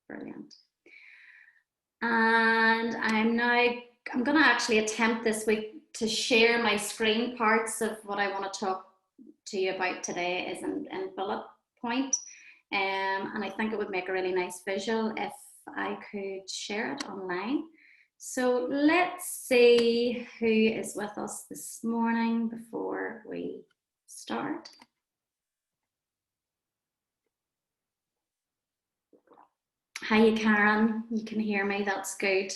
Brilliant. And I'm going to actually attempt this week to share my screen. Parts of what I want to talk to you about today is in bullet point. And I think it would make a really nice visual if I could share it online. So let's see who is with us this morning before we start. Hi, Karen. You can hear me. That's good.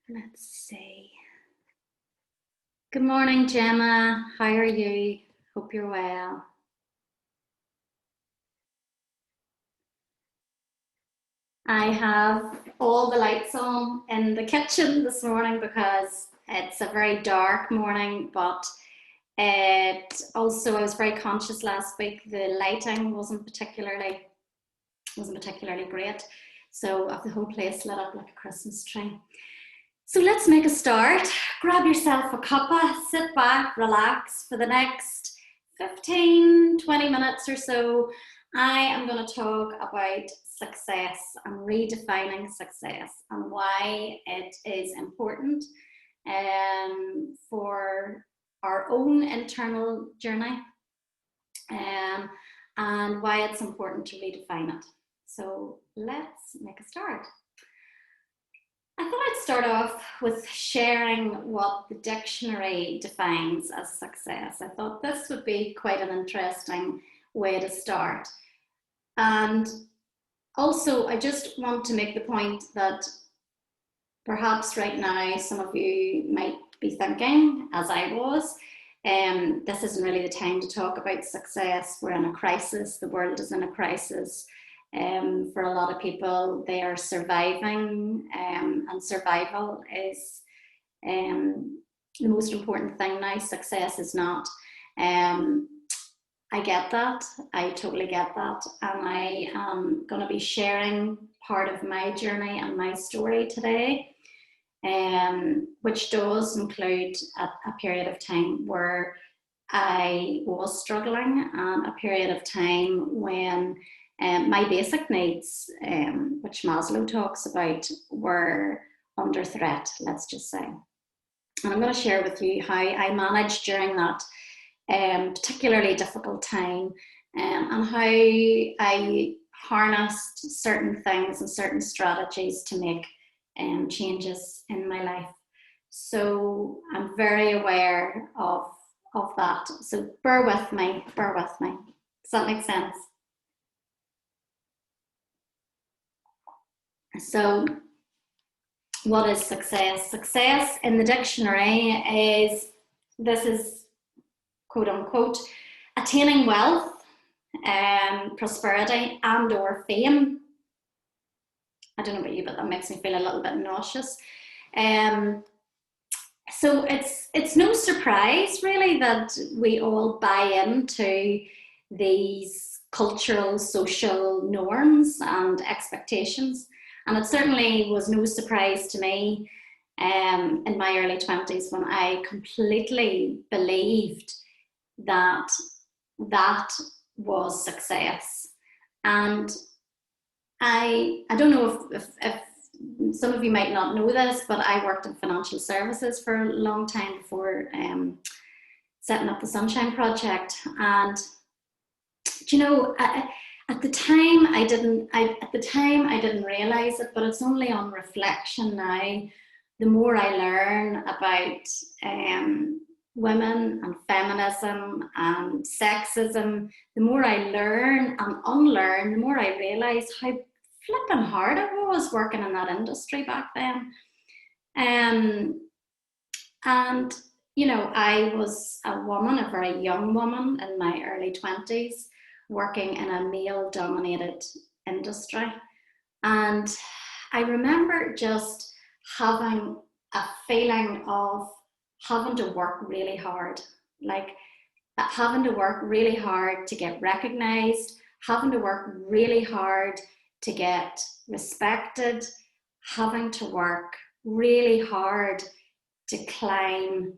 Let's see. Good morning, Gemma. How are you? Hope you're well. I have all the lights on in the kitchen this morning because it's a very dark morning, but I was very conscious last week. The lighting wasn't particularly great, so the whole place lit up like a Christmas tree. So let's make a start. Grab yourself a cuppa, sit back, relax. For the next 15-20 minutes or so, I am going to talk about success and redefining success and why it is important for our own internal journey and why it's important to redefine it. So let's make a start. I thought I'd start off with sharing what the dictionary defines as success. I thought this would be quite an interesting way to start. And also, I just want to make the point that perhaps right now some of you might be thinking, as I was, this isn't really the time to talk about success. We're in a crisis. The world is in a crisis. For a lot of people, they are surviving, and survival is the most important thing now. Success is not. I get that. I totally get that. And I am going to be sharing part of my journey and my story today, which does include a period of time where I was struggling and a period of time when my basic needs, which Maslow talks about, were under threat, let's just say. And I'm going to share with you how I managed during that particularly difficult time, and how I harnessed certain things and certain strategies to make changes in my life. So I'm very aware of that. So bear with me. Does that make sense? So what is success? Success in the dictionary is quote unquote attaining wealth, prosperity and or fame. I don't know about you, but that makes me feel a little bit nauseous. So it's no surprise really that we all buy into these cultural, social norms and expectations. And it certainly was no surprise to me in my early 20s when I completely believed that was success. And I don't know if some of you might not know this, but I worked in financial services for a long time before setting up the Sunshine Project. And you know, at the time I didn't realize it, but it's only on reflection now, the more I learn about women and feminism and sexism, the more I learn and unlearn, the more I realize how flipping hard it was working in that industry back then. And you know, I was a woman, a very young woman in my early 20s, working in a male-dominated industry. And I remember just having a feeling of having to work really hard, like having to work really hard to get recognized, having to work really hard to get respected, having to work really hard to climb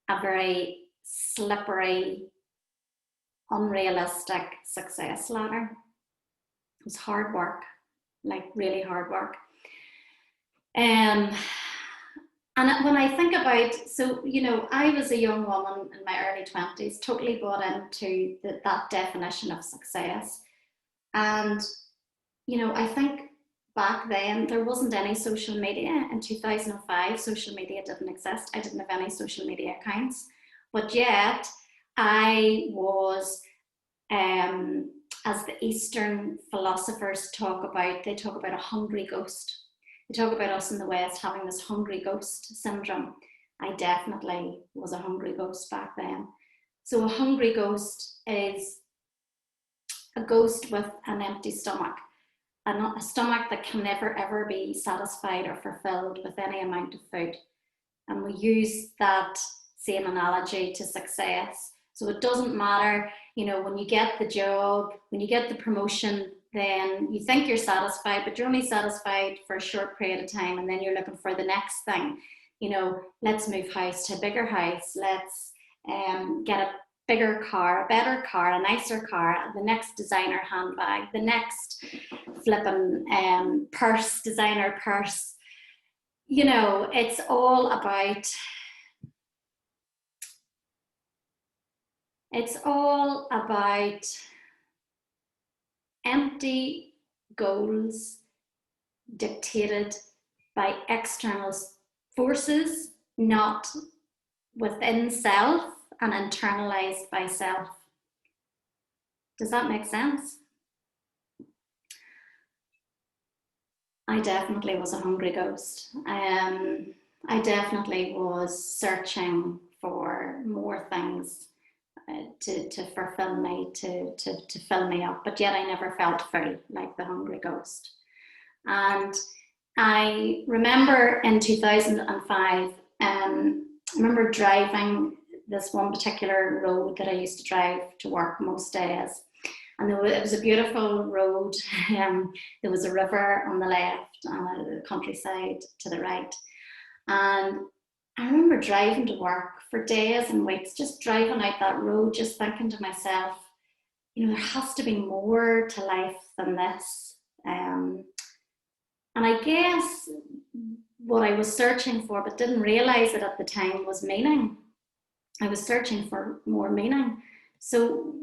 a very slippery, unrealistic success ladder. It was hard work, like really hard work. And when I think about, so, you know, I was a young woman in my early 20s, totally bought into that definition of success. And, you know, I think back then there wasn't any social media. In 2005, social media didn't exist. I didn't have any social media accounts. But yet, I was, as the Eastern philosophers talk about, they talk about a hungry ghost. They talk about us in the West having this hungry ghost syndrome. I definitely was a hungry ghost back then. So a hungry ghost is a ghost with an empty stomach, a stomach that can never ever be satisfied or fulfilled with any amount of food. And we use that same analogy to success. So it doesn't matter, you know, when you get the job, when you get the promotion, then you think you're satisfied, but you're only satisfied for a short period of time, and then you're looking for the next thing. You know, let's move house to a bigger house. Let's get a bigger car, a better car, a nicer car, the next designer handbag, the next flipping purse, designer purse. You know, it's all about empty goals dictated by external forces, not within self and internalized by self. Does that make sense? I definitely was a hungry ghost. I definitely was searching for more things to fulfill me, to fill me up, but yet I never felt full like the hungry ghost. And I remember in 2005, I remember driving this one particular road that I used to drive to work most days. And it was a beautiful road. There was a river on the left and the countryside to the right. And I remember driving to work for days and weeks, just driving out that road, just thinking to myself, you know, there has to be more to life than this. And I guess what I was searching for, but didn't realize it at the time, was meaning. I was searching for more meaning. So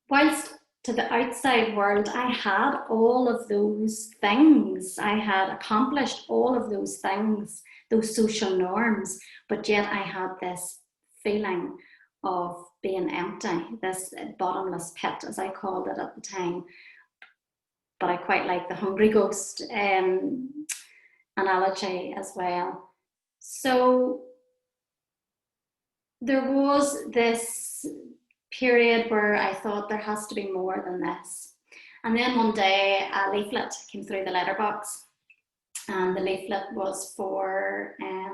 whilst to the outside world, I had all of those things. I had accomplished all of those things, those social norms, but yet I had this feeling of being empty, this bottomless pit, as I called it at the time. But I quite like the hungry ghost analogy as well. So there was this period where I thought there has to be more than this. And then one day a leaflet came through the letterbox, and the leaflet was for a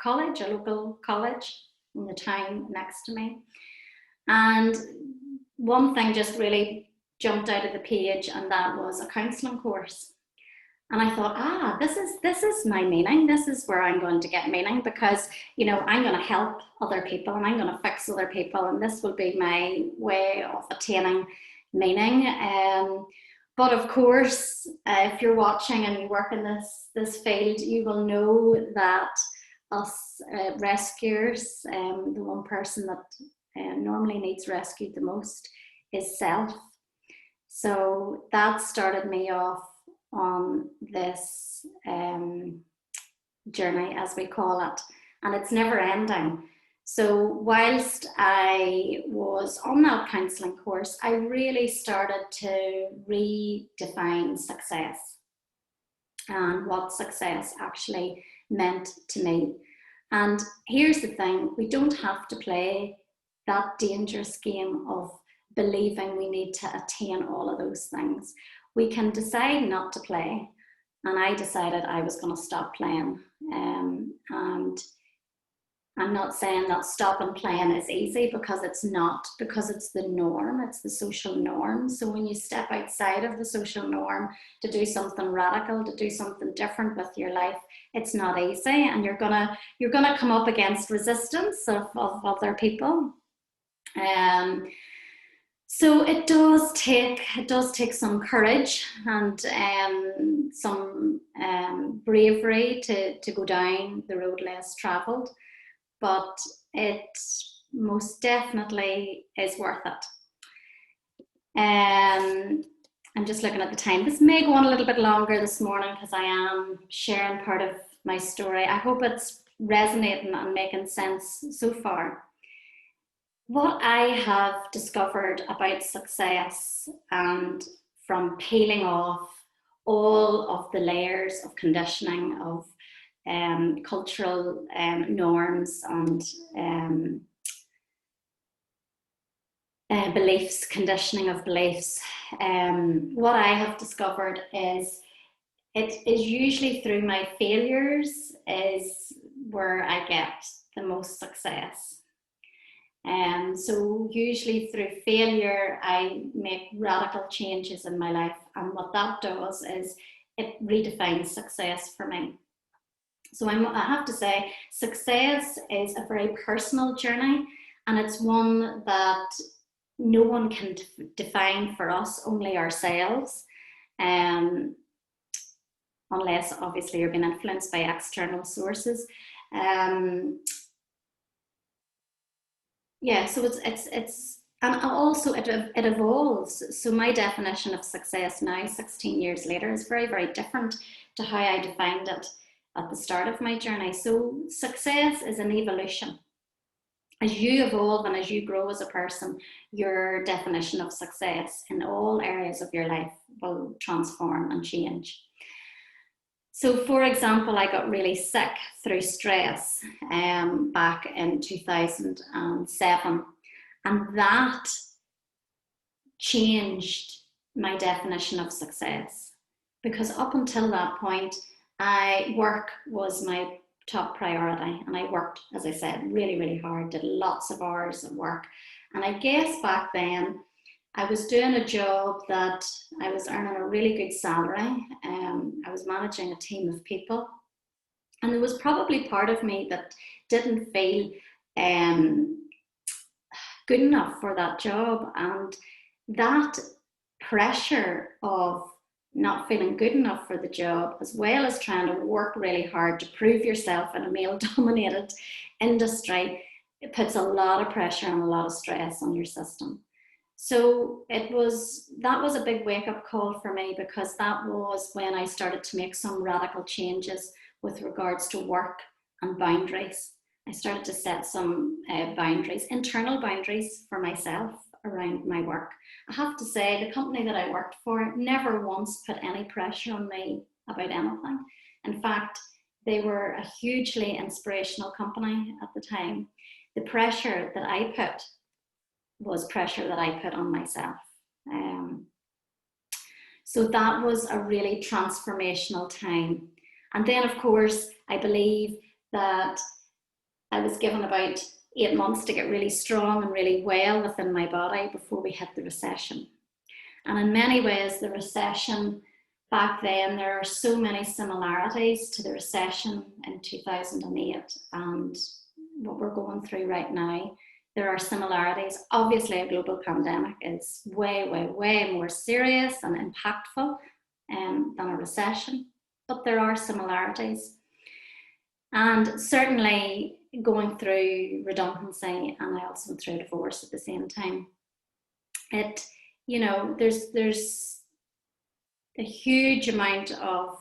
college, a local college in the town next to me. And one thing just really jumped out of the page, and that was a counselling course. And I thought, this is my meaning. This is where I'm going to get meaning, because, you know, I'm going to help other people and I'm going to fix other people, and this will be my way of attaining meaning. But of course, if you're watching and you work in this field, you will know that us rescuers, the one person that normally needs rescued the most is self. So that started me off on this journey, as we call it, and it's never ending. So whilst I was on that counselling course, I really started to redefine success and what success actually meant to me. And here's the thing, we don't have to play that dangerous game of believing we need to attain all of those things. We can decide not to play, and I decided I was going to stop playing. And I'm not saying that stopping playing is easy, because it's not, because it's the norm, it's the social norm. So when you step outside of the social norm to do something radical, to do something different with your life, it's not easy, and you're gonna come up against resistance of other people. So it does take some courage and some bravery to go down the road less travelled, but it most definitely is worth it. I'm just looking at the time. This may go on a little bit longer this morning because I am sharing part of my story. I hope it's resonating and making sense so far. What I have discovered about success, and from peeling off all of the layers of conditioning of cultural norms and beliefs, conditioning of beliefs, what I have discovered is it is usually through my failures is where I get the most success. So usually through failure, I make radical changes in my life. And what that does is it redefines success for me. So I have to say, success is a very personal journey, and it's one that no one can define for us, only ourselves. Unless obviously you're being influenced by external sources. Yeah, so it's and also it evolves. So my definition of success now, 16 years later, is very, very different to how I defined it at the start of my journey. So success is an evolution. As you evolve and as you grow as a person, your definition of success in all areas of your life will transform and change. So, for example, I got really sick through stress back in 2007, and that changed my definition of success. Because up until that point, work was my top priority, and I worked, as I said, really, really hard, did lots of hours of work. And I guess back then, I was doing a job that I was earning a really good salary. I was managing a team of people. And there was probably part of me that didn't feel good enough for that job. And that pressure of not feeling good enough for the job, as well as trying to work really hard to prove yourself in a male dominated industry, it puts a lot of pressure and a lot of stress on your system. So that was a big wake up call for me, because that was when I started to make some radical changes with regards to work and boundaries. I started to set some boundaries, internal boundaries for myself around my work. I have to say, the company that I worked for never once put any pressure on me about anything. In fact, they were a hugely inspirational company at the time. The pressure that I put was pressure that I put on myself. So that was a really transformational time. And then, of course, I believe that I was given about 8 months to get really strong and really well within my body before we hit the recession. And in many ways, the recession back then, there are so many similarities to the recession in 2008 and what we're going through right now. There are similarities. Obviously, a global pandemic is way, way, way more serious and impactful than a recession, but there are similarities. And certainly going through redundancy, and I also went through a divorce at the same time. There's a huge amount of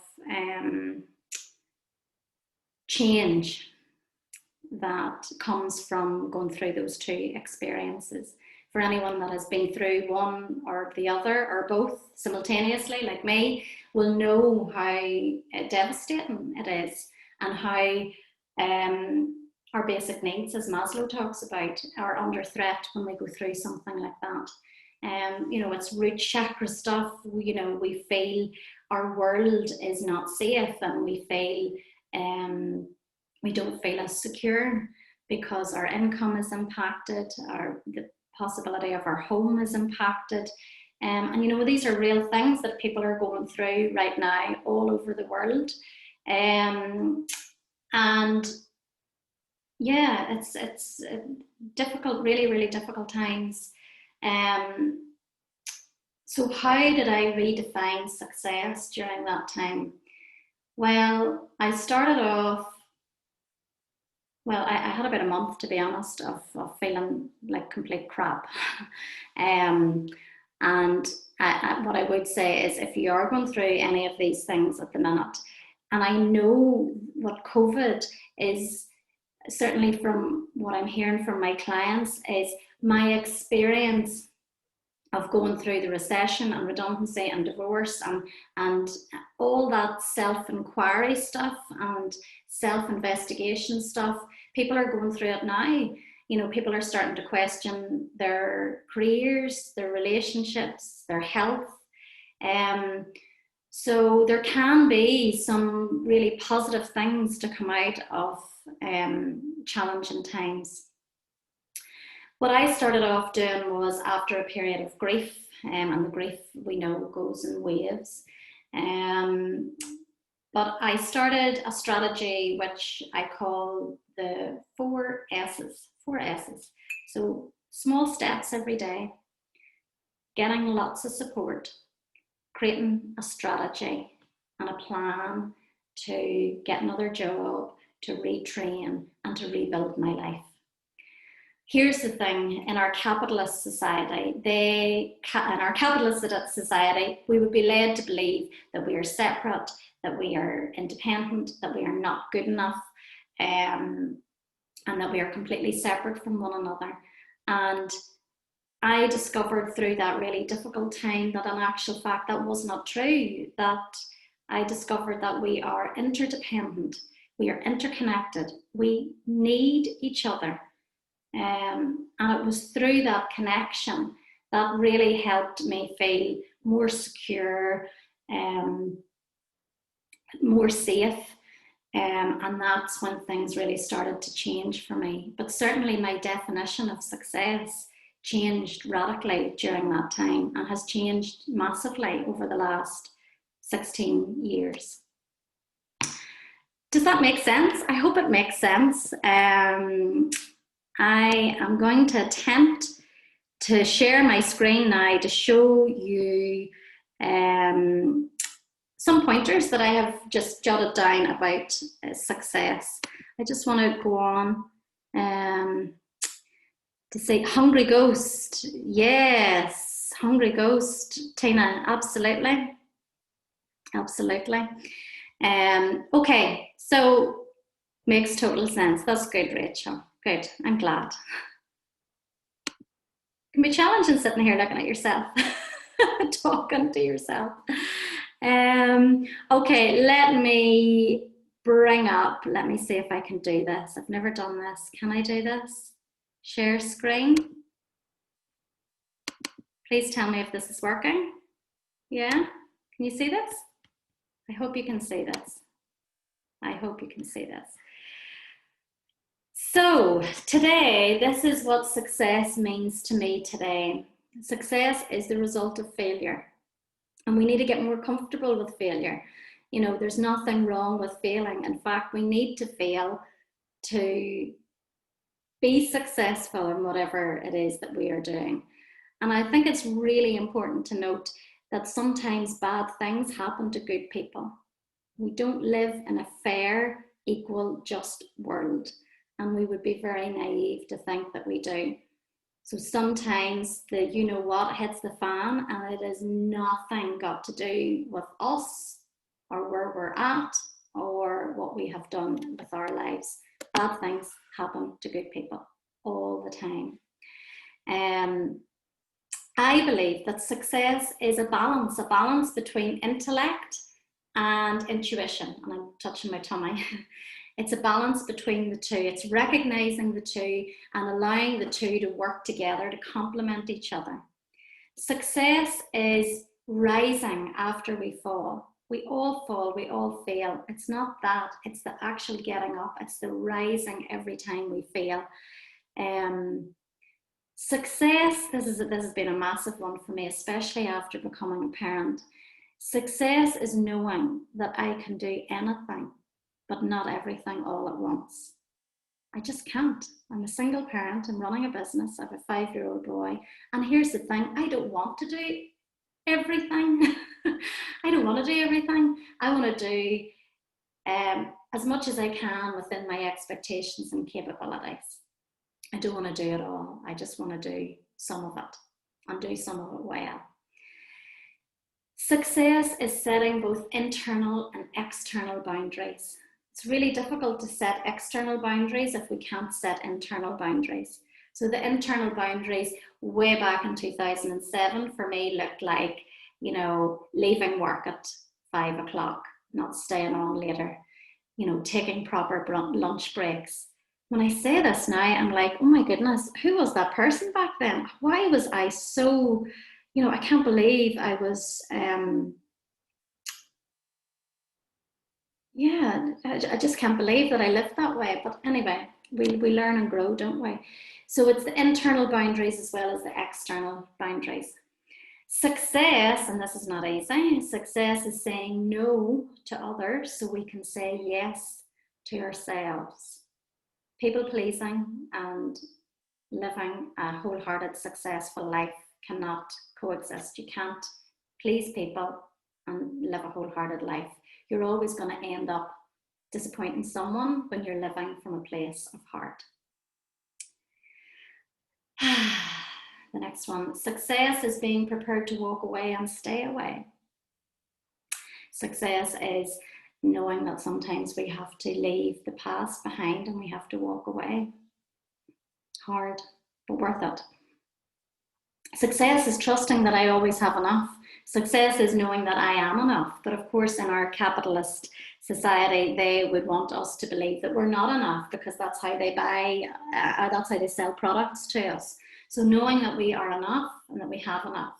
change that comes from going through those two experiences. For anyone that has been through one or the other or both simultaneously, like me, will know how devastating it is, and how our basic needs, as Maslow talks about, are under threat when we go through something like that. It's root chakra stuff. We feel our world is not safe, and we feel we don't feel as secure because our income is impacted, the possibility of our home is impacted. These are real things that people are going through right now all over the world. And yeah, it's difficult, really, really difficult times. So how did I redefine success during that time? Well, I started off, I had about a month, to be honest, of feeling like complete crap. And what I would say is, if you are going through any of these things at the minute, and I know what COVID is, certainly from what I'm hearing from my clients, is my experience of going through the recession and redundancy and divorce and all that self-inquiry stuff and self-investigation stuff. People are going through it now. You know, people are starting to question their careers, their relationships, their health. So there can be some really positive things to come out of challenging times. What I started off doing was, after a period of grief, and the grief we know goes in waves, but I started a strategy which I call the 4 S's. 4 S's. So small steps every day, getting lots of support, creating a strategy and a plan to get another job, to retrain, and to rebuild my life. Here's the thing, in our capitalist society, we would be led to believe that we are separate, that we are independent, that we are not good enough, and that we are completely separate from one another. And I discovered through that really difficult time that in actual fact that was not true, that I discovered that we are interdependent, we are interconnected, we need each other. And it was through that connection that really helped me feel more secure, more safe, and that's when things really started to change for me. But certainly my definition of success changed radically during that time, and has changed massively over the last 16 years. Does that make sense? I hope it makes sense. I am going to attempt to share my screen now to show you some pointers that I have just jotted down about success. I just want to go on to say Hungry Ghost. Yes, Hungry Ghost, Tina, absolutely. Absolutely. Okay, so makes total sense. That's good, Rachel. Good, I'm glad. It can be challenging sitting here looking at yourself, talking to yourself. Okay, let me bring up, let me see if I can do this. I've never done this. Can I do this? Share screen. Please tell me if this is working. Yeah, can you see this? I hope you can see this. I hope you can see this. So today, this is what success means to me today. Success is the result of failure. And we need to get more comfortable with failure. You know, there's nothing wrong with failing. In fact, we need to fail to be successful in whatever it is that we are doing. And I think it's really important to note that sometimes bad things happen to good people. We don't live in a fair, equal, just world. And we would be very naive to think that we do. So sometimes the you know what hits the fan, and it is nothing got to do with us or where we're at or what we have done with our lives. Bad things happen to good people all the time. I believe that success is a balance between intellect and intuition. And I'm touching my tummy. It's a balance between the two. It's recognizing the two and allowing the two to work together to complement each other. Success is rising after we fall. We all fall, we all fail. It's not that, it's the actual getting up. It's the rising every time we fail. Success, this has been a massive one for me, especially after becoming a parent. Success is knowing that I can do anything, but not everything all at once. I just can't. I'm a single parent, I'm running a business, I have a 5-year-old boy. And here's the thing, I don't want to do everything. I don't want to do everything. I want to do as much as I can within my expectations and capabilities. I don't want to do it all. I just want to do some of it and do some of it well. Success is setting both internal and external boundaries. It's really difficult to set external boundaries if we can't set internal boundaries. So the internal boundaries way back in 2007 for me looked like, you know, leaving work at 5 o'clock, not staying on later, you know, taking proper lunch breaks. When I say this now, I'm like, oh my goodness, who was that person back then? Why was I so, you know, I can't believe I was, yeah, I just can't believe that I lived that way. But anyway, we learn and grow, don't we? So it's the internal boundaries as well as the external boundaries. Success, and this is not easy, success is saying no to others so we can say yes to ourselves. People pleasing and living a wholehearted, successful life cannot coexist. You can't please people and live a wholehearted life. You're always going to end up disappointing someone when you're living from a place of heart. The next one, success is being prepared to walk away and stay away. Success is knowing that sometimes we have to leave the past behind and we have to walk away. Hard, but worth it. Success is trusting that I always have enough. Success is knowing that I am enough. But of course, in our capitalist society, they would want us to believe that we're not enough because that's how they buy, that's how they sell products to us. So knowing that we are enough and that we have enough.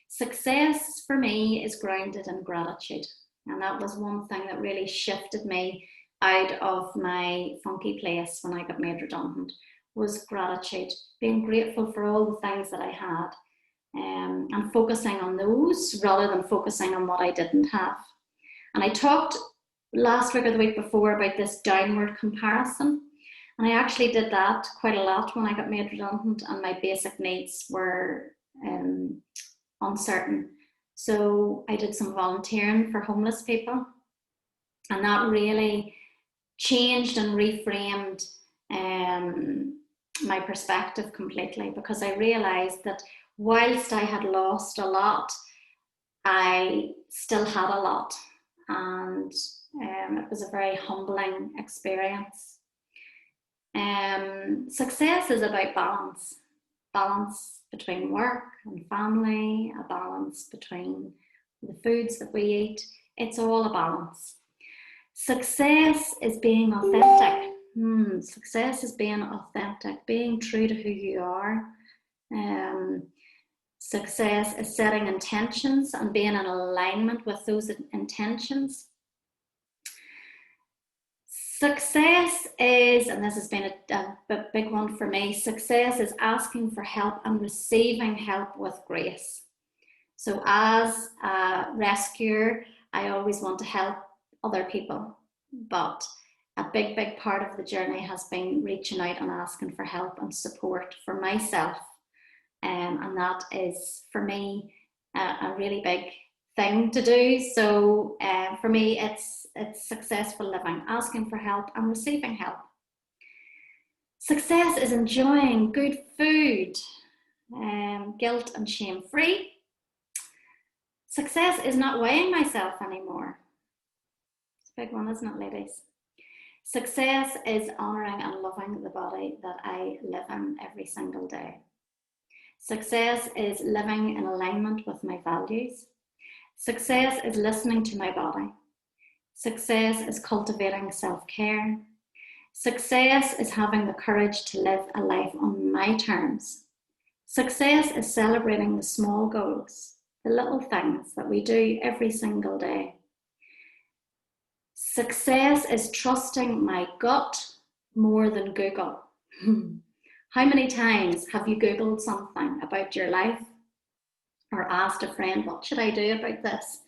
Success for me is grounded in gratitude. And that was one thing that really shifted me out of my funky place when I got made redundant, was gratitude, being grateful for all the things that I had, and focusing on those rather than focusing on what I didn't have. And I talked last week or the week before about this downward comparison. And I actually did that quite a lot when I got made redundant and my basic needs were uncertain. So I did some volunteering for homeless people, and that really changed and reframed my perspective completely, because I realized that whilst I had lost a lot, I still had a lot, and it was a very humbling experience. Success is about balance between work and family, a balance between the foods that we eat. It's all a balance. Success is being authentic. Success is being authentic, being true to who you are. Success is setting intentions and being in alignment with those intentions. Success is, and this has been a big one for me, success is asking for help and receiving help with grace. So as a rescuer, I always want to help other people, but a big part of the journey has been reaching out and asking for help and support for myself. And that is, for me, a really big thing to do. So for me, it's successful living, asking for help and receiving help. Success is enjoying good food, guilt and shame free. Success is not weighing myself anymore. It's a big one, isn't it, ladies? Success is honouring and loving the body that I live in every single day. Success is living in alignment with my values. Success is listening to my body. Success is cultivating self-care. Success is having the courage to live a life on my terms. Success is celebrating the small goals, the little things that we do every single day. Success is trusting my gut more than Google. How many times have you Googled something about your life or asked a friend, what should I do about this?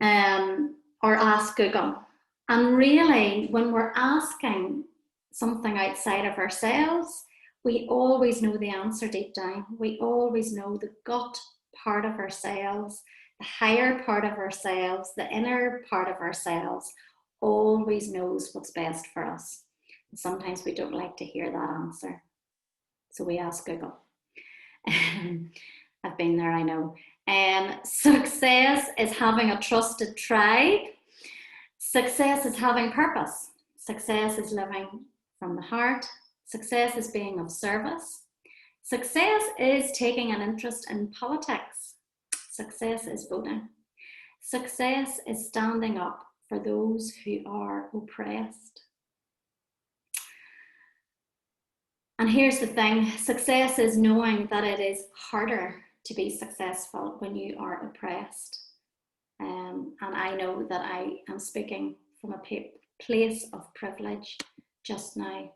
Or ask Google, And really, when we're asking something outside of ourselves, we always know the answer deep down. We always know the gut part of ourselves, the higher part of ourselves, the inner part of ourselves always knows what's best for us. And sometimes we don't like to hear that answer. So we ask Google. I've been there, I know. Success is having a trusted tribe. Success is having purpose. Success is living from the heart. Success is being of service. Success is taking an interest in politics. Success is voting. Success is standing up for those who are oppressed. And here's the thing, success is knowing that it is harder to be successful when you are oppressed. And I know that I am speaking from a place of privilege just now.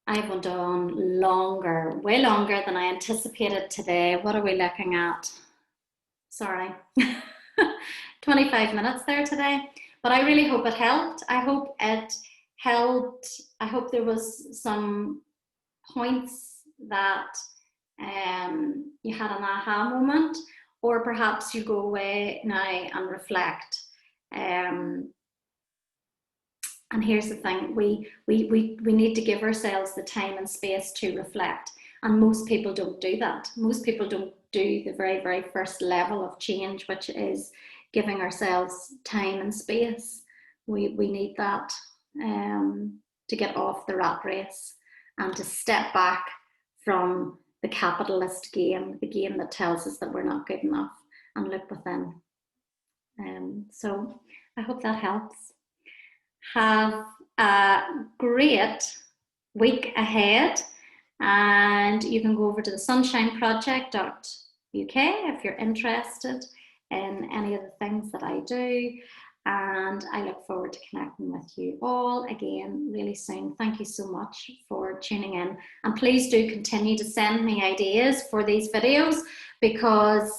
I went on longer, way longer than I anticipated today. What are we looking at? Sorry, 25 minutes there today. But I really hope it helped. I hope it helped. I hope there was some points that you had an aha moment, or perhaps you go away now and reflect. And here's the thing, we need to give ourselves the time and space to reflect. And most people don't do that. Most people don't do the very, very first level of change, which is giving ourselves time and space. We need that to get off the rat race and to step back from the capitalist game, the game that tells us that we're not good enough, and look within. So I hope that helps. Have a great week ahead, and you can go over to the sunshineproject.uk if you're interested in any of the things that I do. And I look forward to connecting with you all again really soon. Thank you so much for tuning in. And please do continue to send me ideas for these videos, because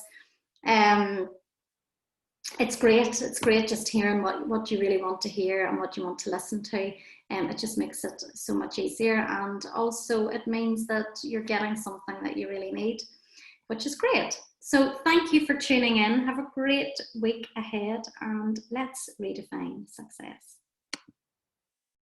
it's great. It's great just hearing what you really want to hear and what you want to listen to. It just makes it so much easier. And also it means that you're getting something that you really need, which is great. So thank you for tuning in. Have a great week ahead, and let's redefine success.